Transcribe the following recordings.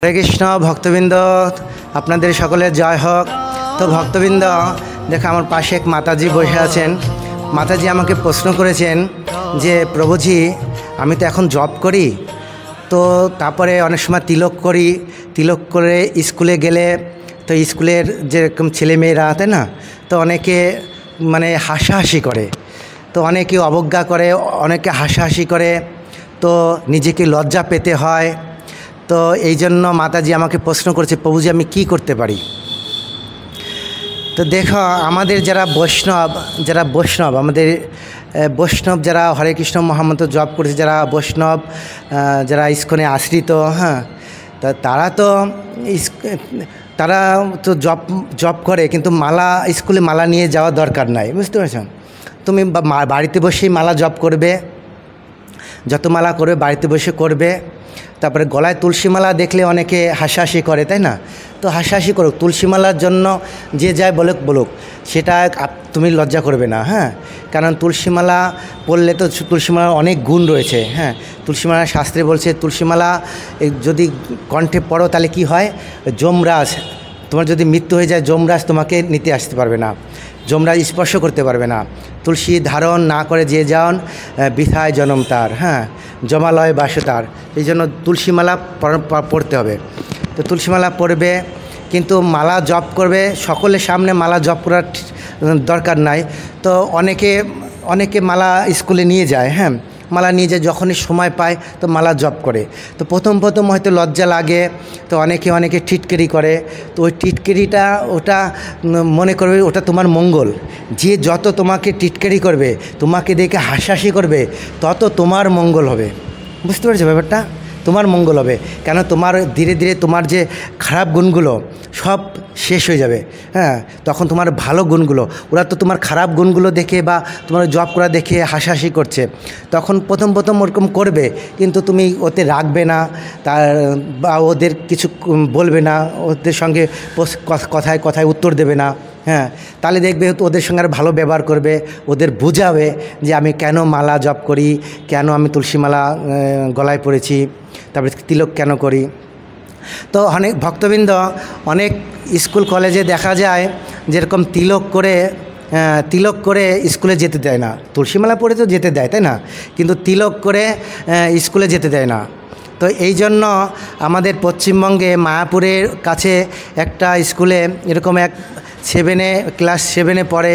হরে কৃষ্ণ ভক্তবৃন্দ, আপনাদের সকলের জয় হোক। তো ভক্তবৃন্দ, দেখো আমার পাশে এক মাতাজি বসে আছেন। মাতাজি আমাকে প্রশ্ন করেছেন যে প্রভুজি, আমি তো এখন জব করি, তো তারপরে অনেক সময় তিলক করি, তিলক করে স্কুলে গেলে তো স্কুলের যেরকম ছেলেমেয়েরা তাই না, তো অনেকে মানে হাসাহাসি করে, তো অনেকে অবজ্ঞা করে, অনেকে হাসাহাসি করে, তো নিজেকে লজ্জা পেতে হয়। তো এই জন্য মাতাজি আমাকে প্রশ্ন করেছে, প্রভুজি আমি কি করতে পারি? তো দেখো, আমাদের যারা বৈষ্ণব আমাদের বৈষ্ণব যারা হরে কৃষ্ণ মহামন্ত্র জপ করেছে, যারা বৈষ্ণব, যারা ইস্কনে আশ্রিত, হ্যাঁ, তা তারা তো জপ করে, কিন্তু মালা স্কুলে মালা নিয়ে যাওয়ার দরকার নাই, বুঝতে পারছো? তুমি বাড়িতে বসেই মালা জপ করবে, যত মালা করবে বাড়িতে বসে করবে। তারপরে গলায় তুলসীমালা দেখলে অনেকে হাসাহাসি করে, তাই না? তো হাসাহাসি করুক, তুলসীমালার জন্য যে যায় বলুক, সেটা তুমি লজ্জা করবে না, হ্যাঁ। কারণ তুলসীমালা পড়লে তো তুলসীমালার অনেক গুণ রয়েছে, হ্যাঁ। তুলসীমালা শাস্ত্রে বলছে, তুলসীমালা যদি কণ্ঠে পড়ো তাহলে কি হয়, যমরাজ, তোমার যদি মৃত্যু হয়ে যায় যমরাজ তোমাকে নিতে আসতে পারবে না, যমরাজ স্পর্শ করতে পারবে না। তুলসী ধারণ না করে যে যান, বৃথায় জনম তার, হ্যাঁ, জমালয় বাস তার। এই জন্য তুলসীমালা পড়তে হবে। তো তুলসীমালা পড়বে, কিন্তু মালা জপ করবে, সকলের সামনে মালা জপ করার দরকার নাই। তো অনেকে মালা স্কুলে নিয়ে যায়, হ্যাঁ, মালা নিয়ে যায়, যখনই সময় পায় তো মালা জপ করে। তো প্রথম হয়তো লজ্জা লাগে, তো অনেকে টিটকারি করে। তো ওই টিটকারিটা ওটা মনে করবে ওটা তোমার মঙ্গল। যে যত তোমাকে টিটকারি করবে, তোমাকে দেখে হাসাহাসি করবে, তত তোমার মঙ্গল হবে, বুঝতে পারছো ব্যাপারটা? তোমার মঙ্গল হবে, কেন তোমার ধীরে ধীরে তোমার যে খারাপ গুণগুলো সব শেষ হয়ে যাবে, হ্যাঁ। তখন তোমার ভালো গুণগুলো, ওরা তো তোমার খারাপ গুণগুলো দেখে বা তোমার জব করা দেখে হাসাহাসি করছে, তখন প্রথম ওরকম করবে, কিন্তু তুমি ওতে রাখবে না, বা ওদের কিছু বলবে না, ওদের সঙ্গে কথায় উত্তর দেবে না, হ্যাঁ। তাহলে দেখবে ওদের সঙ্গে আর ভালো ব্যবহার করবে, ওদের বুঝাবে যে আমি কেন মালা জপ করি, কেন আমি তুলসীমালা গলায় পড়েছি, তারপরে তিলক কেন করি। তো অনেক ভক্তবৃন্দ, অনেক স্কুল কলেজে দেখা যায় যেরকম তিলক করে স্কুলে যেতে দেয় না। তুলসীমালা পড়ে তো যেতে দেয়, তাই না? কিন্তু তিলক করে স্কুলে যেতে দেয় না। তো এই জন্য আমাদের পশ্চিমবঙ্গে মায়াপুরের কাছে একটা স্কুলে এরকম ক্লাস 7 পড়ে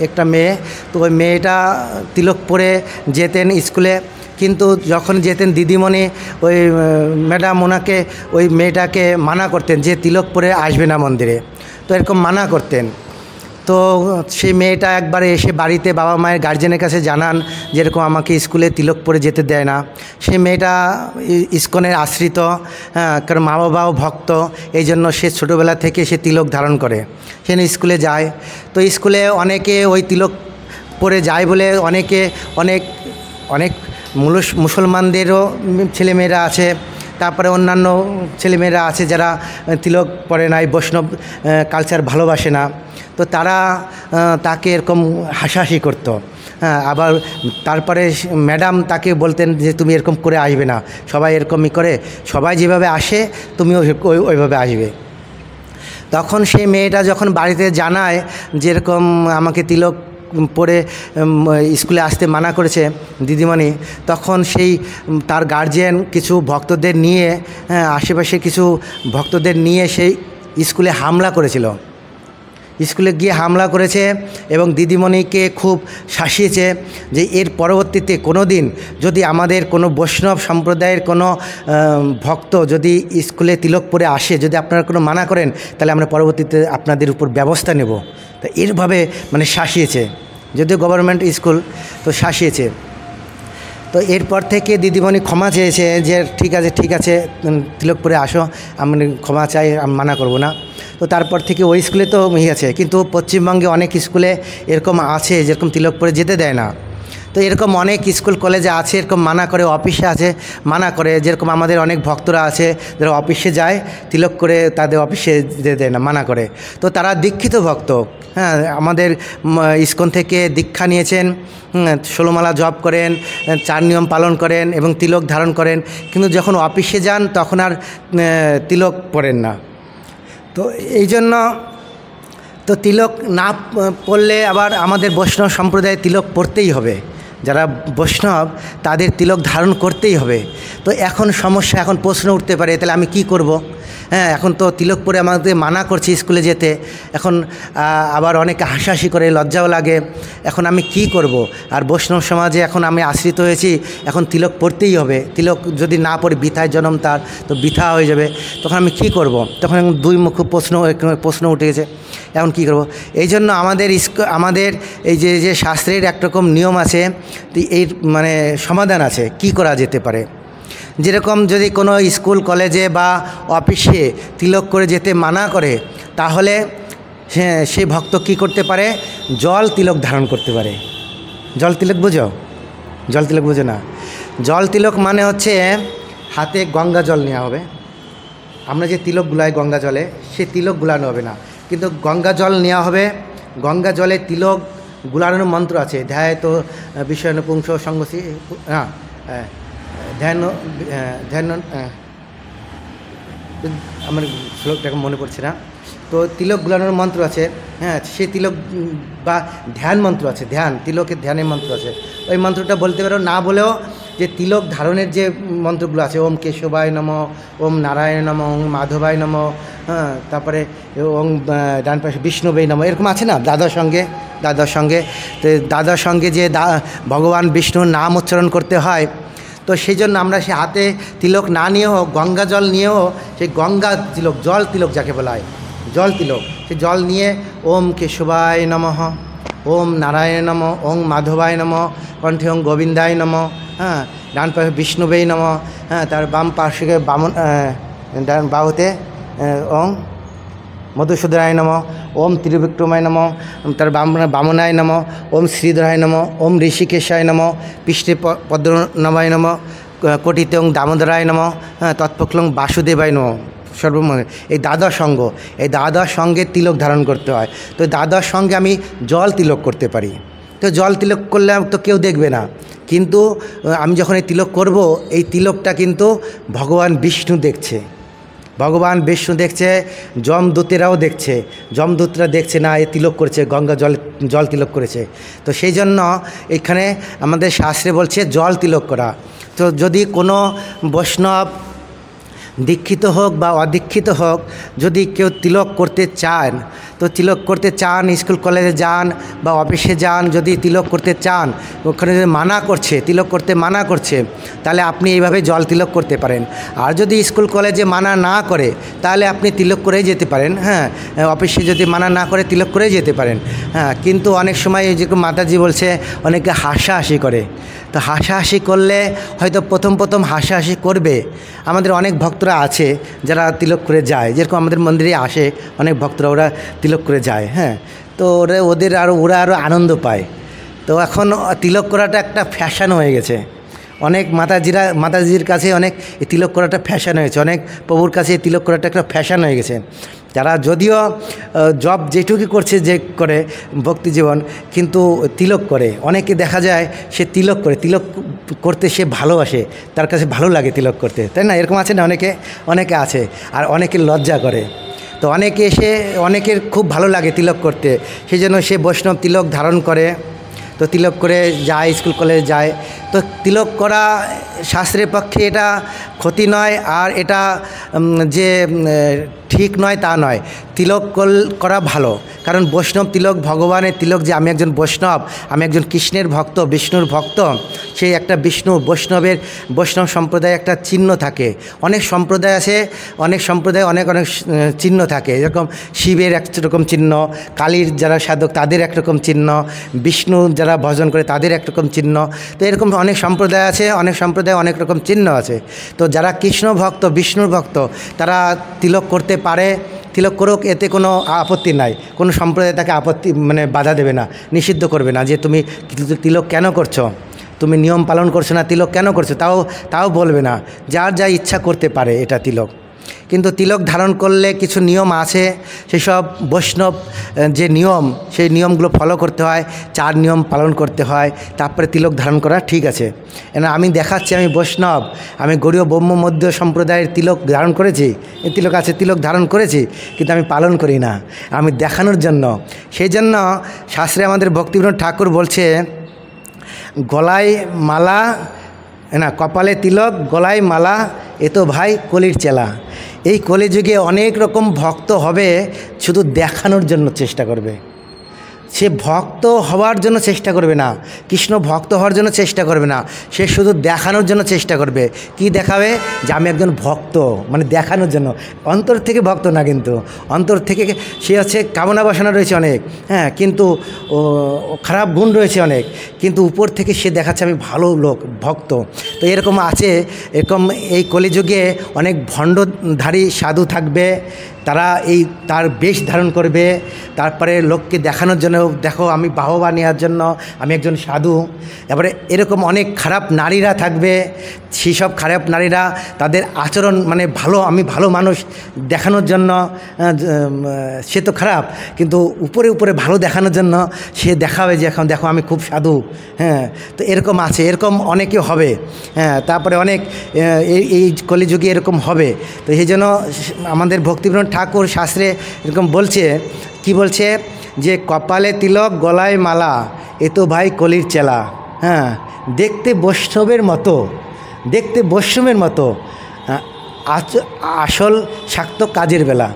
একটা মেয়ে। তো ওই মেয়েটা তিলক পরে যেতেন স্কুলে, কিন্তু যখন যেতেন দিদিমণি ওই ম্যাডাম ওনাকে ওই মেয়েটাকে মানা করতেন যে তিলক পরে আসবে না মন্দিরে, তো এরকম মানা করতেন। তো সেই মেয়েটা একবারে এসে বাড়িতে বাবা মায়ের গার্জেনের কাছে জানান যেরকম আমাকে স্কুলে তিলক পরে যেতে দেয় না। সেই মেয়েটা ইস্কনের আশ্রিত, হ্যাঁ, কারণ মা বাবাও ভক্ত, এই জন্য সে ছোটোবেলা থেকে সে তিলক ধারণ করে, সে স্কুলে যায়। তো স্কুলে অনেকে ওই তিলক পরে যায় বলে অনেক মুসলমানদেরও ছেলেমেয়েরা আছে, তারপরে অন্যান্য ছেলেমেয়েরা আছে যারা তিলক পরে নাই, বৈষ্ণব কালচার ভালোবাসে না, তো তারা তাকে এরকম হাসাহাসি করতো, হ্যাঁ। আবার তারপরে ম্যাডাম তাকে বলতেন যে তুমি এরকম করে আসবে না, সবাই এরকমই করে, সবাই যেভাবে আসে তুমিও ওইভাবে আসবে। তখন সেই মেয়েটা যখন বাড়িতে জানায় যেরকম আমাকে তিলক পরে স্কুলে আসতে মানা করেছে দিদিমণি, তখন তার গার্জিয়ান কিছু ভক্তদের নিয়ে, আশেপাশে কিছু ভক্তদের নিয়ে সেই স্কুলে হামলা করেছিল, স্কুলে গিয়ে হামলা করেছে এবং দিদিমণিকে খুব শাসিয়েছে যে এর পরবর্তীতে কোনো দিন যদি আমাদের কোনো বৈষ্ণব সম্প্রদায়ের কোনো ভক্ত যদি স্কুলে তিলক পরে আসে, যদি আপনারা কোনো মানা করেন, তাহলে আমরা পরবর্তীতে আপনাদের উপর ব্যবস্থা নেব। তো এরভাবে মানে শাসিয়েছে, যদিও গভর্নমেন্ট স্কুল, তো শাসিয়েছে। তো এরপর থেকে দিদিমণি ক্ষমা চেয়েছে যে ঠিক আছে তিলক পরে আসো, আমি ক্ষমা চাই, আমি মানা করব না। তো তারপর থেকে ওই স্কুলে তো আছে, কিন্তু পশ্চিমবঙ্গে অনেক স্কুলে এরকম আছে যেরকম তিলক পরে যেতে দেয় না। তো এরকম অনেক স্কুল কলেজে আছে, এরকম মানা করে, অফিসে আছে মানা করে। যেরকম আমাদের অনেক ভক্তরা আছে যারা অফিসে যায়, তিলক করে তাদের অফিসে যেতে দেয় না, মানা করে। তো তারা দীক্ষিত ভক্ত, হ্যাঁ, আমাদের ইসকন থেকে দীক্ষা নিয়েছেন, 16 মালা জপ করেন, 4 নিয়ম পালন করেন এবং তিলক ধারণ করেন, কিন্তু যখন অফিসে যান তখন আর তিলক পরেন না। তো এই জন্য তো তিলক না পড়লে আবার আমাদের বৈষ্ণব সম্প্রদায়ে তিলক পড়তেই হবে। যারা বৈষ্ণব তাদের তিলক ধারণ করতেই হবে। তো এখন সমস্যা, এখন প্রশ্ন উঠতে পারে, তাহলে আমি কি করব? হ্যাঁ, এখন তো তিলক পরে আমাদের মানা করছে স্কুলে যেতে, এখন আবার অনেকে হাসাহাসি করে, লজ্জাও লাগে। এখন আমি কি করব? আর বৈষ্ণব সমাজে এখন আমি আশ্রিত হয়েছি, এখন তিলক পড়তেই হবে। তিলক যদি না পড়ে বৃথায় জন্ম, তার তো বৃথা হয়ে যাবে। তখন আমি কি করব? তখন দুই মুখ প্রশ্ন উঠে গেছে, এখন কি করব? এই জন্য আমাদের এই যে শাস্ত্রের একরকম নিয়ম আছে, এর মানে সমাধান আছে, কি করা যেতে পারে। যেরকম যদি কোনো স্কুল কলেজে বা অফিসে তিলক করে যেতে মানা করে, তাহলে সে ভক্ত কি করতে পারে? জল তিলক ধারণ করতে পারে। জল তিলক বোঝো? জল তিলক বোঝো না? জল তিলক মানে হচ্ছে হাতে গঙ্গা জল নেওয়া হবে। আমরা যে তিলক গুলাই গঙ্গা জলে, সে তিলক গুলানো হবে না, কিন্তু গঙ্গা জল নেওয়া হবে। গঙ্গা জলে তিলক গুলানোর মন্ত্র আছে, ধ্যায় তো বিষয় পুংস সংগসি, হ্যাঁ, ধ্যান আমার শ্লোকটাকে মনে পড়ছে না। তো তিলক গুলানোর মন্ত্র আছে, হ্যাঁ, সে তিলক বা ধ্যান মন্ত্র আছে, তিলকের ধ্যানের মন্ত্র আছে। ওই মন্ত্রটা বলতে পারো, না বলেও যে তিলক ধারণের যে মন্ত্রগুলো আছে, ওম কেশবায় নম, ওম নারায়ণ নম, ওম মাধবায় নম, হ্যাঁ, তারপরে ওম ডান পাশে বিষ্ণুবেই নম, এরকম আছে না দাদার সঙ্গে। তো দাদার সঙ্গে যে ভগবান বিষ্ণুর নাম উচ্চারণ করতে হয়, তো সেই জন্য আমরা সে হাতে তিলক না নিয়েও, গঙ্গা জল নিয়েও, সেই গঙ্গা তিলক, জল তিলক যাকে বলা হয়, জল তিলক, সে জল নিয়ে ওম কেশবায় নমঃ, ওম নারায়ণ নম, ওম মাধবায় নম, কণ্ঠে ওম গোবিন্দায় নম, হ্যাঁ, ডান পাশে বিষ্ণুবেই নম, হ্যাঁ, তার বাম পার্শ্বে ডান বাহুতে ওম মধুসূদনায় নম, ওম ত্রিবিক্রমায় নম, তার বামনায় নম, ওম শ্রীধরায় নম, ওম ঋষিকেশায় নম, পৃষ্ঠে পদ্মনাভায় নম, কোটিতে ওম দামোদরায় নম, হ্যাঁ, তৎপক্ষলং বাসুদেবায় নম। সর্বমঙ্গল। এই দাদার সঙ্গে তিলক ধারণ করতে হয়। তো দাদার সঙ্গে আমি জল তিলক করতে পারি। তো জল তিলক করলে তো কেউ দেখবে না, কিন্তু আমি যখন এই তিলক করব, এই তিলকটা কিন্তু ভগবান বিষ্ণু দেখছে, যমদূতেরাও দেখছে। যমদূতরা দেখছে না এ তিলক করেছে, গঙ্গা জল তিলক করেছে। তো সেই জন্য এখানে আমাদের শাস্ত্রে বলছে জল তিলক করা। তো যদি কোনো বৈষ্ণব দীক্ষিত হোক বা অদীক্ষিত হোক, যদি কেউ তিলক করতে চান, তো তিলক করতে চান, স্কুল কলেজে যান বা অফিসে যান, যদি তিলক করতে চান, ওখানে যদি মানা করছে, তিলক করতে মানা করছে, তাহলে আপনি এইভাবে জল তিলক করতে পারেন। আর যদি স্কুল কলেজে মানা না করে, তাহলে আপনি তিলক করেই যেতে পারেন। হ্যাঁ, অফিসে যদি মানা না করে, তিলক করেই যেতে পারেন। হ্যাঁ, কিন্তু অনেক সময় যেরকম মাতাজি বলছে, অনেকে হাসাহাসি করে। তো হাসাহাসি করলে হয়তো প্রথম হাসাহাসি করবে। আমাদের অনেক ভক্তরা আছে যারা তিলক করে যায়, যেরকম আমাদের মন্দিরে আসে অনেক ভক্তরা, ওরা তিলক করে যায়। হ্যাঁ, তো ওরা আরও আনন্দ পায়। তো এখন তিলক করাটা একটা ফ্যাশন হয়ে গেছে। অনেক মাতাজির কাছে অনেক এই তিলক করাটা ফ্যাশন হয়েছে, অনেক প্রভুর কাছে এই তিলক করাটা একটা ফ্যাশন হয়ে গেছে। যারা যদিও জব যেটুকু করছে যে করে ভক্তি জীবন, কিন্তু তিলক করে। অনেকে দেখা যায় সে তিলক করতে সে ভালোবাসে, তার কাছে ভালো লাগে তিলক করতে, তাই না? এরকম আছে না? অনেকে আছে। আর অনেকে লজ্জা করে। তো অনেকের খুব ভালো লাগে তিলক করতে, সেই জন্য সে বৈষ্ণব তিলক ধারণ করে। তো তিলক করে যায়, স্কুল কলেজে যায়। তো তিলক করা শাস্ত্রের পক্ষে এটা ক্ষতি নয়, আর এটা যে ঠিক নয় তা নয়। তিলক করা ভালো, কারণ বৈষ্ণব তিলক, ভগবানের তিলক, যে আমি একজন বৈষ্ণব, আমি একজন কৃষ্ণের ভক্ত, বিষ্ণুর ভক্ত, সেই একটা বৈষ্ণব সম্প্রদায়ে একটা চিহ্ন থাকে। অনেক সম্প্রদায় আছে, অনেক সম্প্রদায়ে অনেক চিহ্ন থাকে। যেরকম শিবের একরকম চিহ্ন, কালীর যারা সাধক তাদের একরকম চিহ্ন, বিষ্ণু যারা ভজন করে তাদের একরকম চিহ্ন। তো এরকম অনেক সম্প্রদায় আছে, অনেক সম্প্রদায়ে অনেক রকম চিহ্ন আছে। তো যারা কৃষ্ণ ভক্ত, বিষ্ণুর ভক্ত, তারা তিলক করতে পারে, তিলক করুক, এতে কোনো আপত্তি নাই, কোনো সম্প্রদায় তাকে আপত্তি মানে বাধা দেবে না, নিষিদ্ধ করবে না যে তুমি তিলক কেন করছো, তুমি নিয়ম পালন করছো না, তিলক কেন করছো, তাও বলবে না। যার যা ইচ্ছা করতে পারে এটা তিলক। কিন্তু তিলক ধারণ করলে কিছু নিয়ম আছে, সেসব বৈষ্ণব যে নিয়ম, সেই নিয়মগুলো ফলো করতে হয়, 4 নিয়ম পালন করতে হয়, তারপরে তিলক ধারণ করা ঠিক আছে। এনা আমি দেখাচ্ছি আমি বৈষ্ণব, আমি গৌড়ীয় ব্রহ্ম মধ্য সম্প্রদায়ের তিলক ধারণ করেছি, এই তিলক আছে, তিলক ধারণ করেছি, কিন্তু আমি পালন করি না, আমি দেখানোর জন্য। সেই জন্য শাস্ত্রে আমাদের ভক্তিবিনোদ ঠাকুর বলছে, গলায় মালা না, কপালে তিলক, গলায় মালা, এ তো ভাই কলির চেলা। এই কলিযুগে অনেক রকম ভক্ত হবে, শুধু দেখানোর জন্য চেষ্টা করবে। সে ভক্ত হওয়ার জন্য চেষ্টা করবে না, কৃষ্ণ ভক্ত হওয়ার জন্য চেষ্টা করবে না, সে শুধু দেখানোর জন্য চেষ্টা করবে। কি দেখাবে? যে আমি একজন ভক্ত, মানে দেখানোর জন্য, অন্তর থেকে ভক্ত না, কিন্তু অন্তর থেকে সে হচ্ছে কামনা বাসনা রয়েছে অনেক, হ্যাঁ, কিন্তু খারাপ গুণ রয়েছে অনেক, কিন্তু উপর থেকে সে দেখাচ্ছে আমি ভালো লোক, ভক্ত। তো এরকম আছে, এরকম এই কলিযুগে অনেক ভণ্ডধারী সাধু থাকবে, তারা তার বেশ ধারণ করবে, তারপরে লোককে দেখানোর জন্য, দেখো আমি বাহবা নেওয়ার জন্য আমি একজন সাধু। এবারে এরকম অনেক খারাপ নারীরা থাকবে, সেই সব খারাপ নারীরা তাদের আচরণ মানে ভালো, আমি ভালো মানুষ দেখানোর জন্য, সে তো খারাপ, কিন্তু উপরে উপরে ভালো দেখানোর জন্য সে দেখাবে যে এখন দেখো আমি খুব সাধু, হ্যাঁ। তো এরকম আছে, এরকম অনেকে হবে, হ্যাঁ। তারপরে অনেক এই কলিযুগে এরকম হবে। তো সেই জন্য আমাদের ভক্তিবিনোদ ঠাকুর শাস্ত্রে এরকম বলছে, কি বলছে, যে কপালে তিলক, গলায় মালা, এ তো ভাই কলির চেলা, হ্যাঁ। দেখতে বৈষ্ণবের মতো, দেখতে বৈষ্ণবের মতো, আসল শাক্ত কাজের বেলা,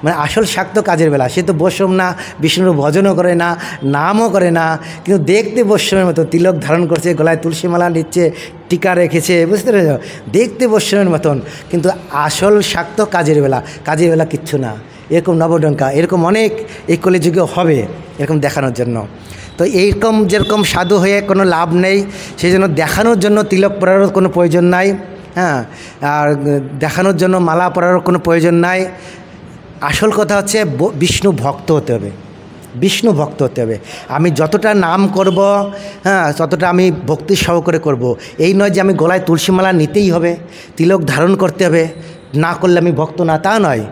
মানে আসল শাক্ত কাজের বেলা। সে তো বৈষ্ণব না, বিষ্ণুর ভজনও করে না, নামও করে না, কিন্তু দেখতে বৈষ্ণবের মতো, তিলক ধারণ করছে, গলায় তুলসী মালা নিচ্ছে, টিকা রেখেছে, বুঝতে পেরেছ, দেখতে বৈষ্ণবের মতন, কিন্তু আসল শাক্ত কাজের বেলা কিচ্ছু না। এরকম নবডঙ্কা এরকম অনেক এই কলিযুগে হবে, এরকম দেখানোর জন্য। তো এইরকম যেরকম সাধু হয়ে কোনো লাভ নেই, সেই জন্য দেখানোর জন্য তিলক পরারও কোনো প্রয়োজন নাই, হ্যাঁ, আর দেখানোর জন্য মালা পরারও কোনো প্রয়োজন নাই। আসল কথা হচ্ছে বিষ্ণু ভক্ত হতে হবে, বিষ্ণু ভক্ত হতে হবে। আমি যতটা নাম করব, হ্যাঁ, ততটা আমি ভক্তি সহকারে করব। এই নয় যে আমি গলায় তুলসী মালা নিতেই হবে, তিলক ধারণ করতে হবে, না করলে আমি ভক্ত না, তা নয়।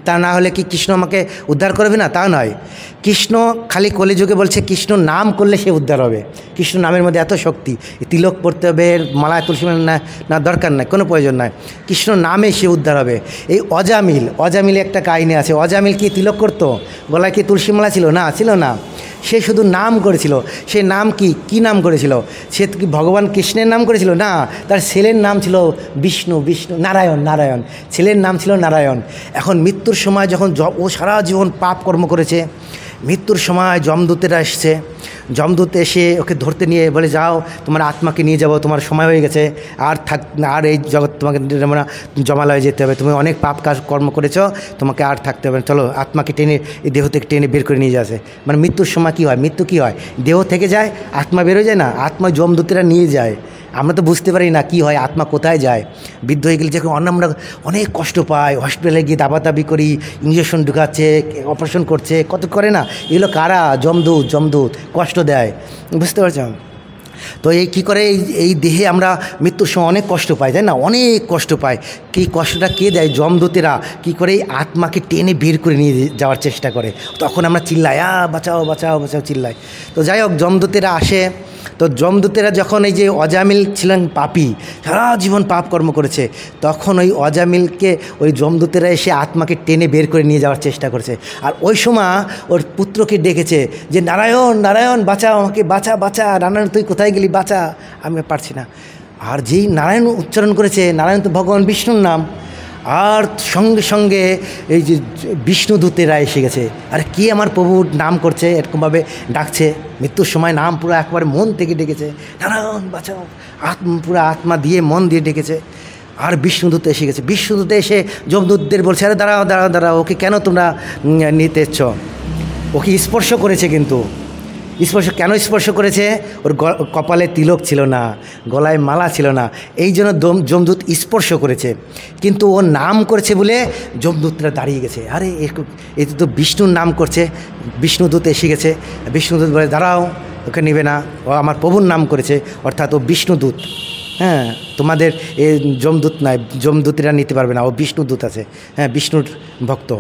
তা না হলে কি কৃষ্ণ আমাকে উদ্ধার করবে না? তা নয়। কৃষ্ণ খালি কলিযুগে বলছে কৃষ্ণ নাম করলে সে উদ্ধার হবে। কৃষ্ণ নামের মধ্যে এত শক্তি, তিলক পড়তে হবে, মালায় তুলসী মালা না দরকার নাই, কোনো প্রয়োজন নাই, কৃষ্ণ নামে সে উদ্ধার হবে। এই অজামিল একটা কাহিনী আছে। অজামিল কি তিলক করতো? গলায় কি তুলসী মালা ছিল? না, ছিল না। সে শুধু নাম করেছিল। সে নাম কি নাম করেছিল? সে কি ভগবান কৃষ্ণের নাম করেছিল? না, তার ছেলের নাম ছিল বিষ্ণু, নারায়ণ, ছেলের নাম ছিল নারায়ণ। এখন মৃত্যুর সময় যখন ও সারা জীবন পাপ কর্ম করেছে, মৃত্যুর সময় যমদূতেরা এসছে, যমদূত এসে ওকে ধরতে নিয়ে বলে, যাও তোমার আত্মাকে নিয়ে যাবো, তোমার সময় হয়ে গেছে, আর এই জগৎ তোমাকে জমালয়ে যেতে হবে, তুমি অনেক পাপ কাজ কর্ম করেছো, তোমাকে আর থাকতে হবে, চলো আত্মাকে টেনে, এই দেহ থেকে টেনে বের করে নিয়ে যাচ্ছে। মানে মৃত্যুর সময় কী হয়? মৃত্যু কী হয়? দেহ থেকে যায়, আত্মা বেরোয় যায় না, আত্মা যমদূতেরা নিয়ে যায়। আমরা তো বুঝতে পারি না কি হয়, আত্মা কোথায় যায়। বৃদ্ধ হয়ে গেলে যখন আমরা অনেক কষ্ট পাই, হসপিটালে গিয়ে দাবাদাবি করি, ইঞ্জেকশন ঢুকাচ্ছে, অপারেশন করছে, কত করে না, এগুলো কারা? যমদূত কষ্ট দেয়, বুঝতে পারছেন? তো এই কী করে, এই দেহে আমরা মৃত্যুর সময় অনেক কষ্ট পাই, তাই না? অনেক কষ্ট পাই। কি কষ্টটা কে দেয়? যমদূতেরা কী করে এই আত্মাকে টেনে বের করে নিয়ে যাওয়ার চেষ্টা করে। তখন আমরা চিল্লাই, বাঁচাও বাঁচাও বাঁচাও চিল্লাই। তো যাই হোক, যমদূতেরা আসে। তো যমদূতেরা যখন এই যে অজামিল ছিলেন পাপী, সারা জীবন পাপ কর্ম করেছে, তখন ওই অজামিলকে ওই যমদূতেরা এসে আত্মাকে টেনে বের করে নিয়ে যাওয়ার চেষ্টা করেছে। আর ওই সময় ওর পুত্রকে ডেকেছে যে, নারায়ণ বাঁচা, আমাকে বাঁচা, নারায়ণ তুই কোথায় গেলি, বাঁচা, আমি পারছি না। আর যেই নারায়ণ উচ্চারণ করেছে, নারায়ণ তো ভগবান বিষ্ণুর নাম, আর সঙ্গে সঙ্গে এই যে বিষ্ণুদূতেরা এসে গেছে। আর কি আমার প্রভুর নাম করছে, এরকমভাবে ডাকছে, মৃত্যুর সময় নাম পুরো একবারে মন থেকে ডেকেছে, নারায়ণ বাঁচাও, পুরো আত্মা দিয়ে মন দিয়ে ডেকেছে। আর বিষ্ণুদূত এসে গেছে। বিষ্ণুদূত এসে যমদূতদের বলছে, আরে দাঁড়াও, ওকে কেন তোমরা নিতে এসছ? ওকে স্পর্শ করেছে, কিন্তু স্পর্শ কেন স্পর্শ করেছে? ওর কপালে তিলক ছিল না, গলায় মালা ছিল না, এই জন্য যমদূত স্পর্শ করেছে। কিন্তু ও নাম করেছে বলে যমদূতরা দাঁড়িয়ে গেছে, আরে এ তো বিষ্ণুর নাম করছে, বিষ্ণুদূত এসে গেছে। বিষ্ণুদূত বলে দাঁড়াও, ওকে নেবে না, ও আমার প্রভুর নাম করেছে, অর্থাৎ ও বিষ্ণুদূত। হ্যাঁ, তোমাদের এ যমদূত নয়, যমদূতেরা নিতে পারবে না, ও বিষ্ণুদূত আছে, হ্যাঁ বিষ্ণুর ভক্ত।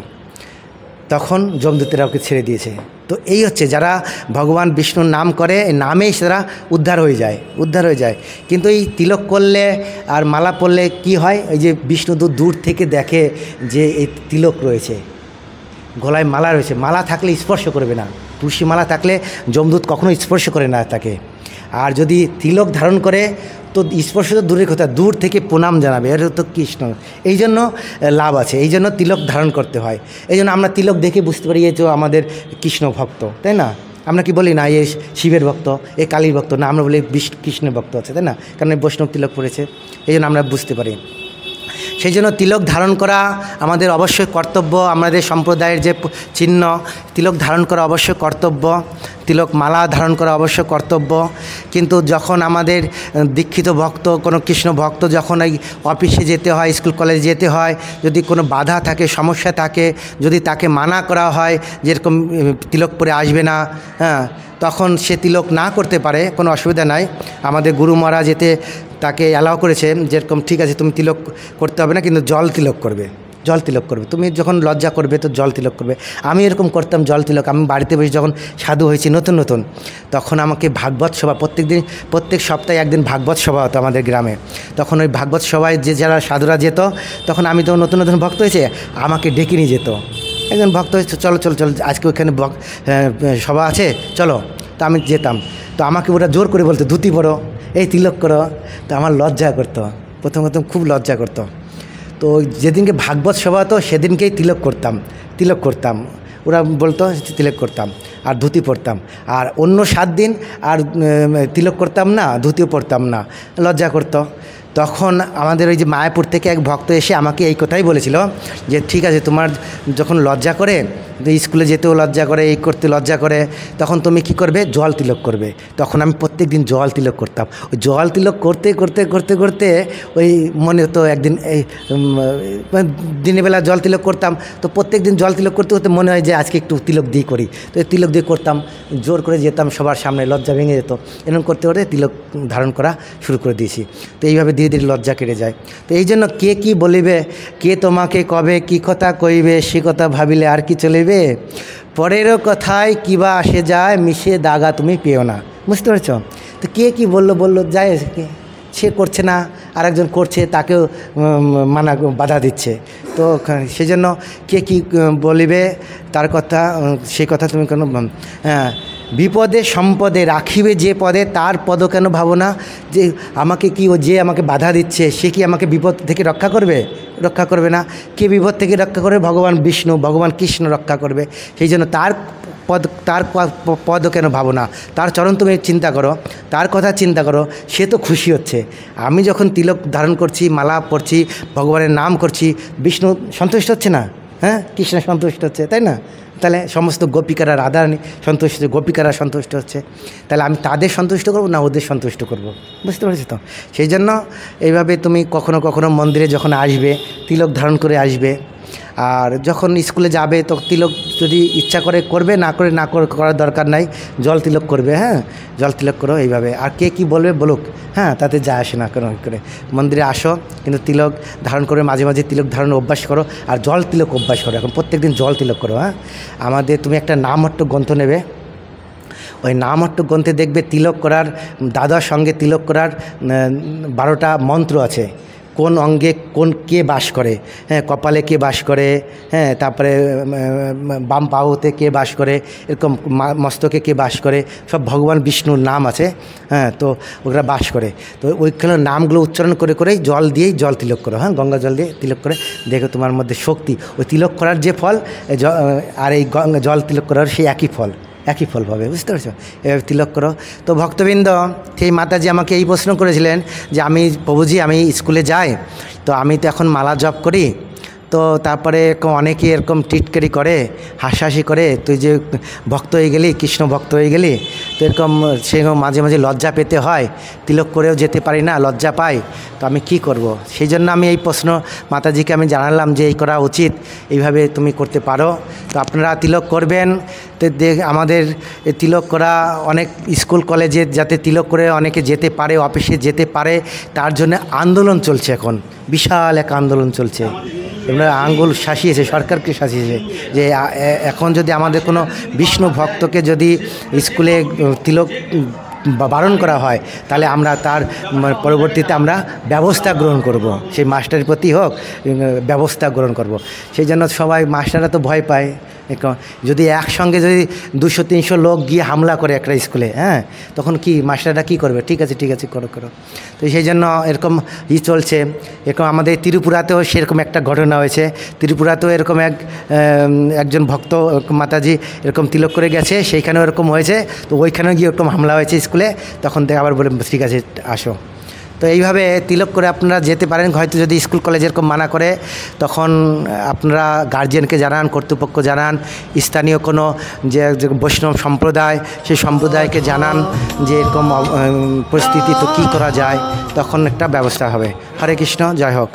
তখন যমদূতেরা ওকে ছেড়ে দিয়েছে। তো এই হচ্ছে যারা ভগবান বিষ্ণুর নাম করে, নামেই তারা উদ্ধার হয়ে যায়। কিন্তু এই তিলক করলে আর মালা পরলে কি হয়, এই যে বিষ্ণুদূত দূর থেকে দেখে যে এই তিলক রয়েছে, গলায় মালা রয়েছে, মালা থাকলে স্পর্শ করবে না, তুলসী মালা থাকলে যমদূত কখনো স্পর্শ করে না তাকে। আর যদি তিলক ধারণ করে তো স্পর্শ তো দূরের কথা, দূর থেকে প্রণাম জানাবে, এটা তো কৃষ্ণ। এই জন্য লাভ আছে, এই জন্য তিলক ধারণ করতে হয়। এই জন্য আমরা তিলক দেখে বুঝতে পারি যে আমাদের কৃষ্ণ ভক্ত, তাই না? আমরা কি বলি না এ শিবের ভক্ত, এ কালীর ভক্ত, না আমরা বলি কৃষ্ণের ভক্ত আছে, তাই না? কারণ বৈষ্ণব তিলক পড়েছে, এই জন্য আমরা বুঝতে পারি। সেই জন্য তিলক ধারণ করা আমাদের অবশ্যই কর্তব্য, আমাদের সম্প্রদায়ের যে চিহ্ন, তিলক ধারণ করা অবশ্যই কর্তব্য, তিলক মালা ধারণ করা অবশ্যই কর্তব্য। কিন্তু যখন আমাদের দীক্ষিত ভক্ত, কোনো কৃষ্ণ ভক্ত যখন এই অফিসে যেতে হয়, স্কুল কলেজে যেতে হয়, যদি কোনো বাধা থাকে, সমস্যা থাকে, যদি তাকে মানা করা হয় যেরকম তিলক পরে আসবে না, হ্যাঁ, তখন সে তিলক না করতে পারে, কোনো অসুবিধা নাই। আমাদের গুরু মহারাজ এতে তাকে অ্যালাউ করেছে, যেরকম ঠিক আছে তুমি তিলক করতে হবে না, কিন্তু জল তিলক করবে, জল তিলক করবে। তুমি যখন লজ্জা করবে তো জল তিলক করবে। আমি এরকম করতাম জল তিলক। আমি বাড়িতে বসে যখন সাধু হয়েছি নতুন, তখন আমাকে ভাগবত সভা, প্রত্যেক সপ্তাহে একদিন ভাগবত সভা হতো আমাদের গ্রামে। তখন ওই ভাগবত সভায় যে যারা সাধুরা যেত, তখন আমি তো নতুন ভক্ত হয়েছে, আমাকে ডেকে নিয়ে যেত। একজন ভক্ত হয়েছে, চলো আজকে ওইখানে সভা আছে, চলো। তো আমি যেতাম, তো আমাকে ওরা জোর করে বলতো ধুতি পরো, এই তিলক করো। তো আমার লজ্জা করতো, প্রথম খুব লজ্জা করতো। তো যেদিনকে ভাগবত সভা হতো সেদিনকেই তিলক করতাম। ওরা বলতো তিলক করতাম আর ধুতি পরতাম। আর অন্য 7 দিন আর তিলক করতাম না, ধুতিও পরতাম না, লজ্জা করতো। তখন আমাদের ওই যে মায়াপুর থেকে এক ভক্ত এসে আমাকে এই কথাই বলেছিল যে ঠিক আছে, তোমার যখন লজ্জা করে, স্কুলে যেতেও লজ্জা করে, এই করতে লজ্জা করে, তখন তুমি কি করবে, জল তিলক করবে। তখন আমি প্রত্যেক দিন জল তিলক করতাম। ওই জল তিলক করতে ওই মনে হতো একদিন এই দিনের বেলা জল তিলক করতাম, তো প্রত্যেক দিন জল তিলক করতে মনে হয় যে আজকে একটু তিলক দিয়ে করি। তো এই তিলক দিয়ে করতাম, জোর করে যেতাম সবার সামনে, লজ্জা ভেঙে যেত। এরকম করতে তিলক ধারণ করা শুরু করে দিয়েছি। তো এইভাবে ধীরে ধীরে লজ্জা কেটে যায়। তো এই জন্য কে কি বলিবে, কে তোমাকে কবে কি কথা কইবে, সে কথা ভাবিলে আর কি চলিবে, পরেরও কথায় কিবা আসে যায়, মিশে দাগা তুমি পেও না। বুঝতে পারছ? তো কে কি বললো যায়, সে করছে না, আরেকজন করছে, তাকেও মানা বাধা দিচ্ছে। তো সেই জন্য কে কি বলিবে তার কথা, সে কথা তুমি কোনো, হ্যাঁ, বিপদে সম্পদে রাখিবে যে পদে, তার পদ কেন ভাবো না। যে আমাকে কি, ও যে আমাকে বাধা দিচ্ছে সে কি আমাকে বিপদ থেকে রক্ষা করবে না। কে বিপদ থেকে রক্ষা করবে? ভগবান বিষ্ণু, ভগবান কৃষ্ণ রক্ষা করবে। সেই জন্য তার পদ কেন ভাবো না, তার চরণ তুমি চিন্তা করো, তার কথা চিন্তা করো, সে তো খুশি হচ্ছে। আমি যখন তিলক ধারণ করছি, মালা পরছি, ভগবানের নাম করছি, বিষ্ণু সন্তুষ্ট হচ্ছে না? হ্যাঁ, কৃষ্ণ সন্তুষ্ট হচ্ছে, তাই না? তাহলে সমস্ত গোপিকারা, রাধারানী সন্তুষ্ট, গোপিকারা সন্তুষ্ট হচ্ছে, তাহলে আমি তাদের সন্তুষ্ট করব না ওদের সন্তুষ্ট করব? বুঝতে পারছি তো? সেই জন্য এইভাবে তুমি কখনো কখনো মন্দিরে যখন আসবে, তিলক ধারণ করে আসবে। আর যখন স্কুলে যাবে তো তিলক যদি ইচ্ছা করে করবে, না করার দরকার নাই, জল তিলক করবে। হ্যাঁ, জল তিলক করো এইভাবে। আর কে কি বলবে বলুক, হ্যাঁ, তাতে যায় আসে না কোনো করে। মন্দিরে আসো, কিন্তু তিলক ধারণ করে মাঝে মাঝে তিলক ধারণ অভ্যাস করো, আর জল তিলক অভ্যাস করো। এখন প্রত্যেকদিন জল তিলক করো। হ্যাঁ, আমাদের তুমি একটা নামহট্ট গ্রন্থ নেবে, ওই নামহট্ট গ্রন্থে দেখবে তিলক করার, দাদার সঙ্গে তিলক করার 12টা মন্ত্র আছে। কোন অঙ্গে কে বাস করে, হ্যাঁ, কপালে কে বাস করে, হ্যাঁ, তারপরে বাম বাহুতে কে বাস করে, এরকম মস্তকে কে বাস করে, সব ভগবান বিষ্ণুর নাম আছে। হ্যাঁ, তো ওরা বাস করে। তো ওইখানে নামগুলো উচ্চারণ করে জল দিয়েই জল তিলক করো। হ্যাঁ, গঙ্গা জল দিয়ে তিলক করে দেখো তোমার মধ্যে শক্তি, ওই তিলক করার যে ফল আর এই জল তিলক করার সেই একই ফল পাবে। বুঝতে পারছো? এভাবে তিলক করো। তো ভক্তবৃন্দ, সেই মাতাজি আমাকে এই প্রশ্ন করেছিলেন যে প্রভুজি আমি স্কুলে যাই, তো আমি তো এখন মালা জপ করি, তো তারপরে অনেকেই এরকম টিটকারি করে, হাসাহাসি করে, তুই যে ভক্ত হয়ে গেলি, কৃষ্ণ ভক্ত হয়ে গেলি, তো এরকম সে মাঝে মাঝে লজ্জা পেতে হয়, তিলক করেও যেতে পারি না, লজ্জা পাই, তো আমি কি করব। সেই জন্য আমি এই প্রশ্ন মাতাজিকে আমি জানালাম যে এই করা উচিত, এইভাবে তুমি করতে পারো। তো আপনারা তিলক করবেন। তো আমাদের তিলক করা অনেক স্কুল কলেজে যাতে তিলক করে অনেকে যেতে পারে, অফিসে যেতে পারে, তার জন্য আন্দোলন চলছে এখন, বিশাল এক আন্দোলন চলছে। এবার আঙ্গুল শাসিয়েছে, সরকারকে শাসিয়েছে যে এখন যদি আমাদের কোনো বিষ্ণু ভক্তকে যদি স্কুলে তিলক বারণ করা হয়, তাহলে আমরা তার পরবর্তীতে আমরা ব্যবস্থা গ্রহণ করব, সেই মাস্টারের প্রতি হোক ব্যবস্থা গ্রহণ করব। সেই জন্য সবাই মাস্টাররা তো ভয় পায়, যদি একসঙ্গে যদি 200-300 লোক গিয়ে হামলা করে একটা স্কুলে, হ্যাঁ, তখন কি মাস্টাররা কী করবে? ঠিক আছে করো। তো সেই জন্য এরকম চলছে। এরকম আমাদের ত্রিপুরাতেও সেরকম একটা ঘটনা হয়েছে। ত্রিপুরাতেও এরকম একজন ভক্ত মাতাজি এরকম তিলক করে গেছে, সেইখানেও এরকম হয়েছে। তো ওইখানেও গিয়ে এরকম হামলা হয়েছে স্কুলে, তখন থেকে আবার বলে ঠিক আছে আসো। তো এইভাবে তিলক করে আপনারা যেতে পারেন। হয়তো যদি স্কুল কলেজ এরকম মানা করে, তখন আপনারা গার্জিয়ানকে জানান, কর্তৃপক্ষ জানান, স্থানীয় কোনো যে বৈষ্ণব সম্প্রদায়, সেই সম্প্রদায়কে জানান যে এরকম পরিস্থিতি, তো কী করা যায়, তখন একটা ব্যবস্থা হবে। হরে কৃষ্ণ, জয় হোক।